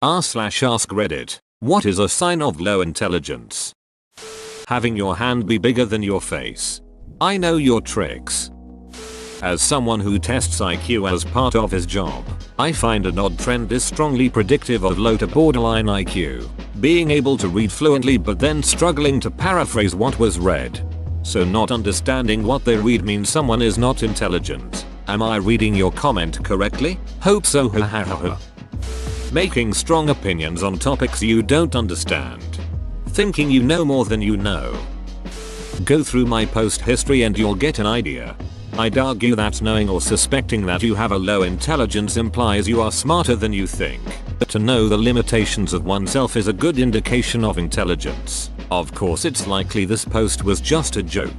r/AskReddit. What is a sign of low intelligence? Having your hand be bigger than your face. I know your tricks. As someone who tests IQ as part of his job, I find an odd trend is strongly predictive of low to borderline IQ. Being able to read fluently but then struggling to paraphrase what was read. So not understanding what they read means someone is not intelligent. Am I reading your comment correctly? Hope so. Making strong opinions on topics you don't understand. Thinking you know more than you know. Go through my post history and you'll get an idea. I'd argue that knowing or suspecting that you have a low intelligence implies you are smarter than you think. To know the limitations of oneself is a good indication of intelligence. Of course, it's likely this post was just a joke.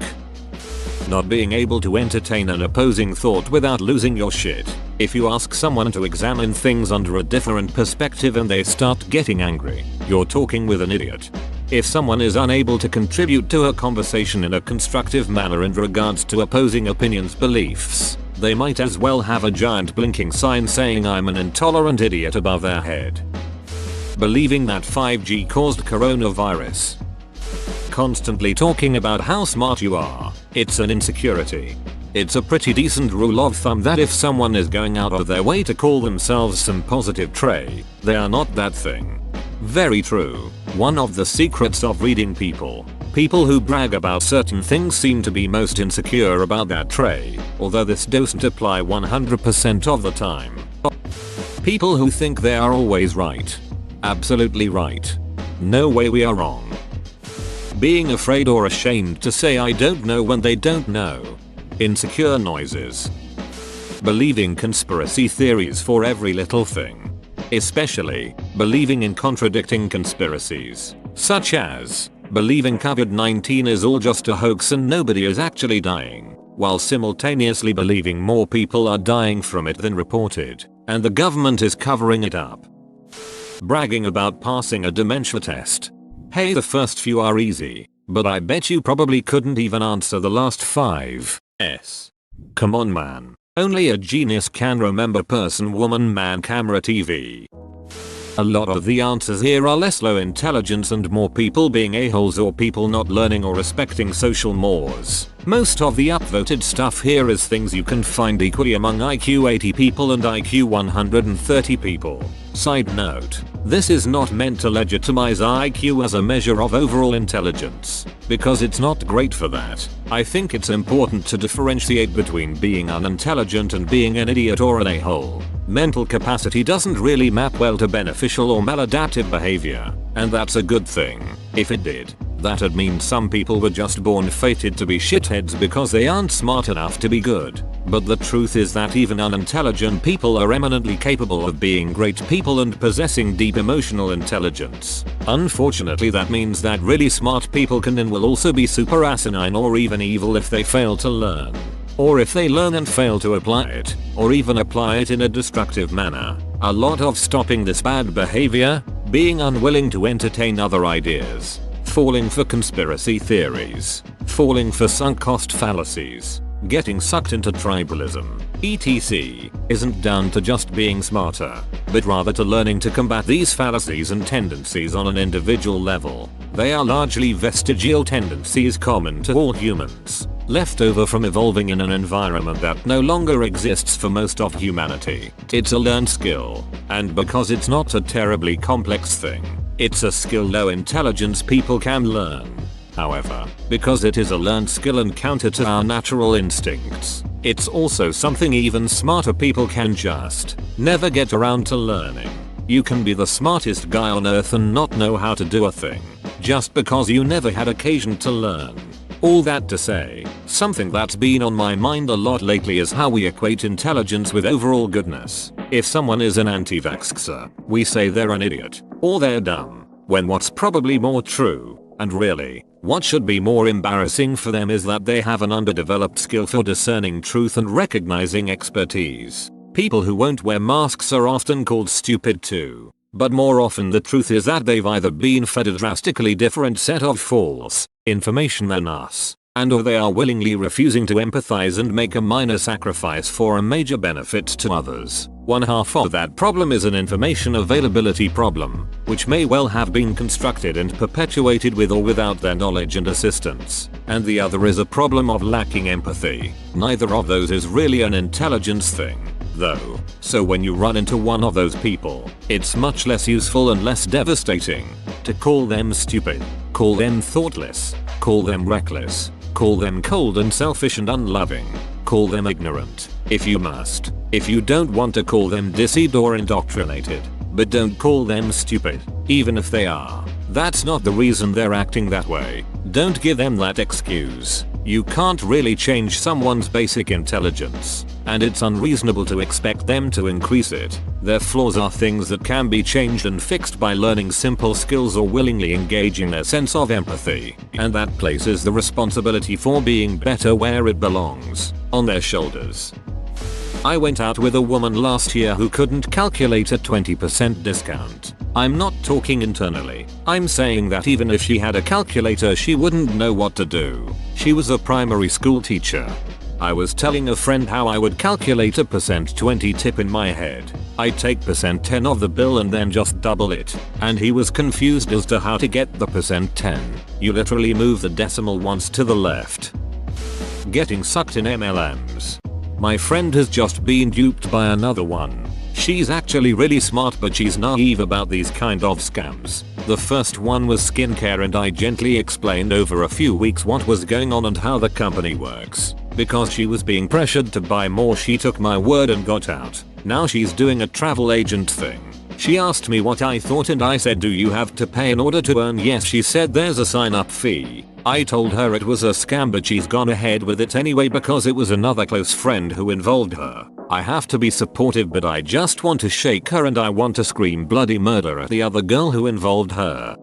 Not being able to entertain an opposing thought without losing your shit. If you ask someone to examine things under a different perspective and they start getting angry, you're talking with an idiot. If someone is unable to contribute to a conversation in a constructive manner in regards to opposing opinions, beliefs, they might as well have a giant blinking sign saying I'm an intolerant idiot above their head. Believing that 5G caused coronavirus. Constantly talking about how smart you are. It's an insecurity. It's a pretty decent rule of thumb that if someone is going out of their way to call themselves some positive trait, they are not that thing. Very true. One of the secrets of reading people who brag about certain things seem to be most insecure about that trait, although this doesn't apply 100% of the time. People who think they are always right. Absolutely right. No way we are wrong. Being afraid or ashamed to say I don't know when they don't know. Insecure noises. Believing conspiracy theories for every little thing. Especially, believing in contradicting conspiracies, such as believing COVID-19 is all just a hoax and nobody is actually dying, while simultaneously believing more people are dying from it than reported, and the government is covering it up. Bragging about passing a dementia test. Hey, the first few are easy, but I bet you probably couldn't even answer the last 5. Come on, man. Only a genius can remember person, woman, man, camera, TV. A lot of the answers here are less low intelligence and more people being a-holes or people not learning or respecting social mores. Most of the upvoted stuff here is things you can find equally among IQ 80 people and IQ 130 people. Side note, this is not meant to legitimize IQ as a measure of overall intelligence, because it's not great for that. I think it's important to differentiate between being unintelligent and being an idiot or an a-hole. Mental capacity doesn't really map well to beneficial or maladaptive behavior, and that's a good thing. If it did, that'd mean some people were just born fated to be shitheads because they aren't smart enough to be good. But the truth is that even unintelligent people are eminently capable of being great people and possessing deep emotional intelligence. Unfortunately, that means that really smart people can and will also be super asinine or even evil if they fail to learn. Or if they learn and fail to apply it, or even apply it in a destructive manner. A lot of stopping this bad behavior, being unwilling to entertain other ideas, falling for conspiracy theories, falling for sunk cost fallacies, getting sucked into tribalism, etc., isn't down to just being smarter, but rather to learning to combat these fallacies and tendencies on an individual level. They are largely vestigial tendencies common to all humans, left over from evolving in an environment that no longer exists for most of humanity. It's a learned skill, and because it's not a terribly complex thing, it's a skill low intelligence people can learn. However, because it is a learned skill and counter to our natural instincts, it's also something even smarter people can just never get around to learning. You can be the smartest guy on earth and not know how to do a thing, just because you never had occasion to learn. All that to say, something that's been on my mind a lot lately is how we equate intelligence with overall goodness. If someone is an anti-vaxxer, we say they're an idiot, or they're dumb, when what's probably more true, and really, what should be more embarrassing for them is that they have an underdeveloped skill for discerning truth and recognizing expertise. People who won't wear masks are often called stupid too. But more often the truth is that they've either been fed a drastically different set of false information than us, and or they are willingly refusing to empathize and make a minor sacrifice for a major benefit to others, One half of that problem is an information availability problem, which may well have been constructed and perpetuated with or without their knowledge and assistance, and the other is a problem of lacking empathy. Neither of those is really an intelligence thing, though, so when you run into one of those people, it's much less useful and less devastating to call them stupid, call them thoughtless, call them reckless, call them cold and selfish and unloving, call them ignorant, if you must. If you don't want to call them deceived or indoctrinated, but don't call them stupid, even if they are. That's not the reason they're acting that way. Don't give them that excuse. You can't really change someone's basic intelligence, and it's unreasonable to expect them to increase it. Their flaws are things that can be changed and fixed by learning simple skills or willingly engaging their sense of empathy, and that places the responsibility for being better where it belongs, on their shoulders. I went out with a woman last year who couldn't calculate a 20% discount. I'm not talking internally. I'm saying that even if she had a calculator she wouldn't know what to do. She was a primary school teacher. I was telling a friend how I would calculate a %20 tip in my head. I'd take %10 of the bill and then just double it. And he was confused as to how to get the %10. You literally move the decimal once to the left. Getting sucked in MLMs. My friend has just been duped by another one. She's actually really smart, but she's naive about these kind of scams. The first one was skincare, and I gently explained over a few weeks what was going on and how the company works. Because she was being pressured to buy more, she took my word and got out. Now she's doing a travel agent thing. She asked me what I thought and I said, do you have to pay in order to earn? Yes. She said there's a sign up fee. I told her it was a scam, but she's gone ahead with it anyway because it was another close friend who involved her. I have to be supportive, but I just want to shake her and I want to scream bloody murder at the other girl who involved her.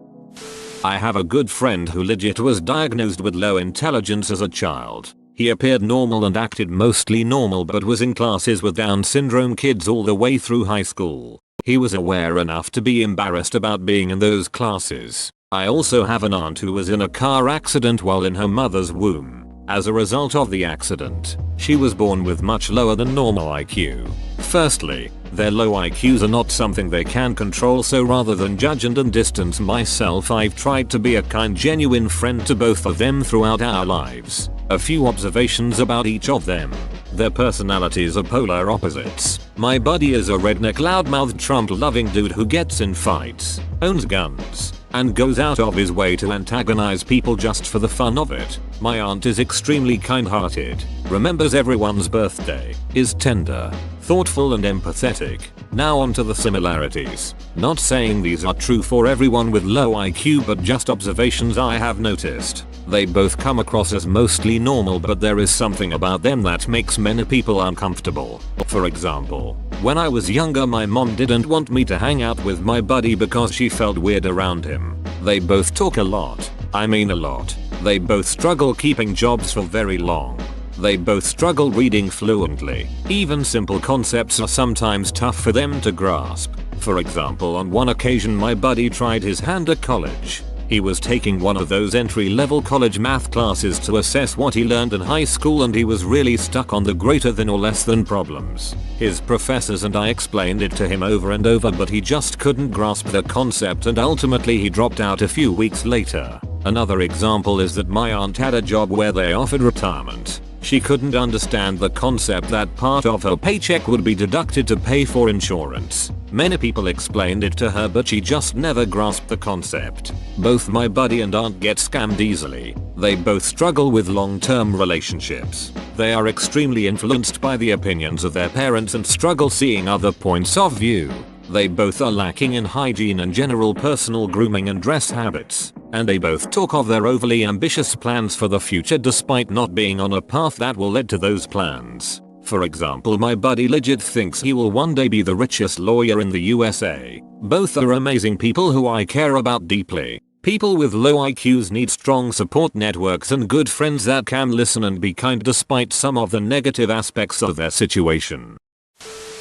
I have a good friend who legit was diagnosed with low intelligence as a child. He appeared normal and acted mostly normal, but was in classes with Down syndrome kids all the way through high school. He was aware enough to be embarrassed about being in those classes. I also have an aunt who was in a car accident while in her mother's womb. As a result of the accident, she was born with much lower than normal IQ. Firstly, their low IQs are not something they can control, so rather than judge and distance myself, I've tried to be a kind, genuine friend to both of them throughout our lives. A few observations about each of them. Their personalities are polar opposites. My buddy is a redneck, loudmouthed, Trump-loving dude who gets in fights, owns guns, and goes out of his way to antagonize people just for the fun of it. My aunt is extremely kind-hearted, remembers everyone's birthday, is tender, thoughtful and empathetic. Now onto the similarities. Not saying these are true for everyone with low IQ, but just observations I have noticed. They both come across as mostly normal, but there is something about them that makes many people uncomfortable. For example, when I was younger, my mom didn't want me to hang out with my buddy because she felt weird around him. They both talk a lot. I mean a lot. They both struggle keeping jobs for very long. They both struggle reading fluently. Even simple concepts are sometimes tough for them to grasp. For example, on one occasion my buddy tried his hand at college. He was taking one of those entry-level college math classes to assess what he learned in high school, and he was really stuck on the greater than or less than problems. His professors and I explained it to him over and over, but he just couldn't grasp the concept, and ultimately he dropped out a few weeks later. Another example is that my aunt had a job where they offered retirement. She couldn't understand the concept that part of her paycheck would be deducted to pay for insurance. Many people explained it to her, but she just never grasped the concept. Both my buddy and aunt get scammed easily. They both struggle with long-term relationships. They are extremely influenced by the opinions of their parents and struggle seeing other points of view. They both are lacking in hygiene and general personal grooming and dress habits, and they both talk of their overly ambitious plans for the future despite not being on a path that will lead to those plans. For example, my buddy legit thinks he will one day be the richest lawyer in the USA. Both are amazing people who I care about deeply. People with low IQs need strong support networks and good friends that can listen and be kind despite some of the negative aspects of their situation.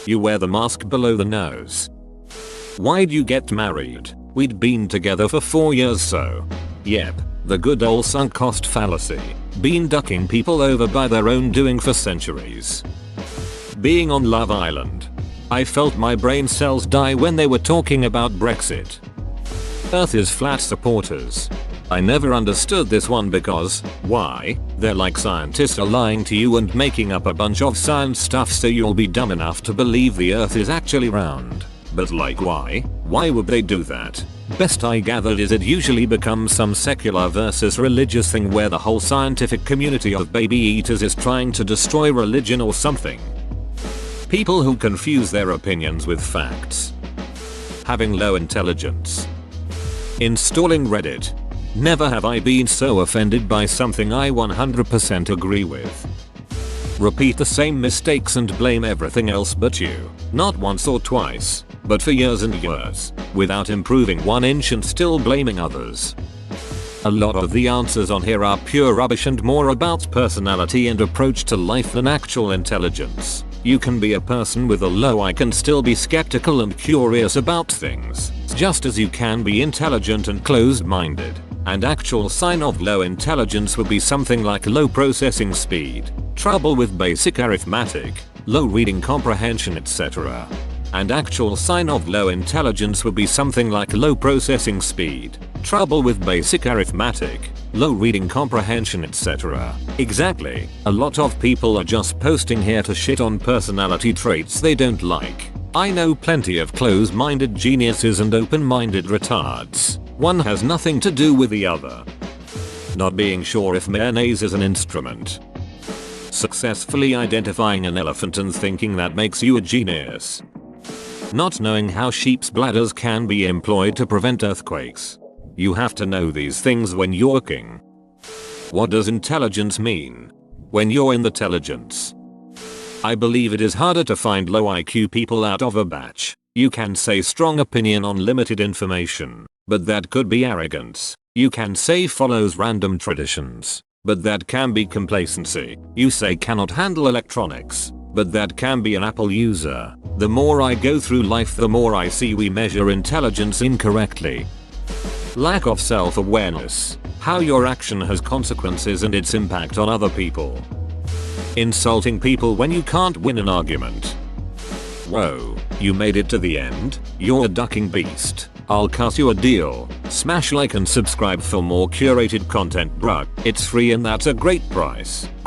You wear the mask below the nose. Why'd you get married? We'd been together for 4 years, so. Yep, the good old sunk cost fallacy. Been ducking people over by their own doing for centuries. Being on Love Island. I felt my brain cells die when they were talking about Brexit. Earth is flat supporters. I never understood this one because, why? They're like scientists are lying to you and making up a bunch of science stuff so you'll be dumb enough to believe the earth is actually round. But like why? Why would they do that? Best I gathered is it usually becomes some secular versus religious thing where the whole scientific community of baby eaters is trying to destroy religion or something. People who confuse their opinions with facts. Having low intelligence. Installing Reddit. Never have I been so offended by something I 100% agree with. Repeat the same mistakes and blame everything else but you. Not once or twice, but for years and years, without improving 1 inch and still blaming others. A lot of the answers on here are pure rubbish and more about personality and approach to life than actual intelligence. You can be a person with a low IQ and still be skeptical and curious about things, just as you can be intelligent and closed-minded. And actual sign of low intelligence would be something like low processing speed, trouble with basic arithmetic, low reading comprehension, etc. And actual sign of low intelligence would be something like low processing speed, trouble with basic arithmetic, low reading comprehension, etc. Exactly. A lot of people are just posting here to shit on personality traits they don't like. I know plenty of close-minded geniuses and open-minded retards. One has nothing to do with the other. Not being sure if mayonnaise is an instrument. Successfully identifying an elephant and thinking that makes you a genius. Not knowing how sheep's bladders can be employed to prevent earthquakes. You have to know these things when you're working. What does intelligence mean? When you're in the intelligence. I believe it is harder to find low IQ people out of a batch. You can say strong opinion on limited information, but that could be arrogance. You can say follows random traditions, but that can be complacency. You say cannot handle electronics, but that can be an Apple user. The more I go through life, the more I see we measure intelligence incorrectly. Lack of self-awareness. How your action has consequences and its impact on other people. Insulting people when you can't win an argument. Whoa, you made it to the end? You're a ducking beast. I'll cut you a deal. Smash like and subscribe for more curated content, bruh. It's free and that's a great price.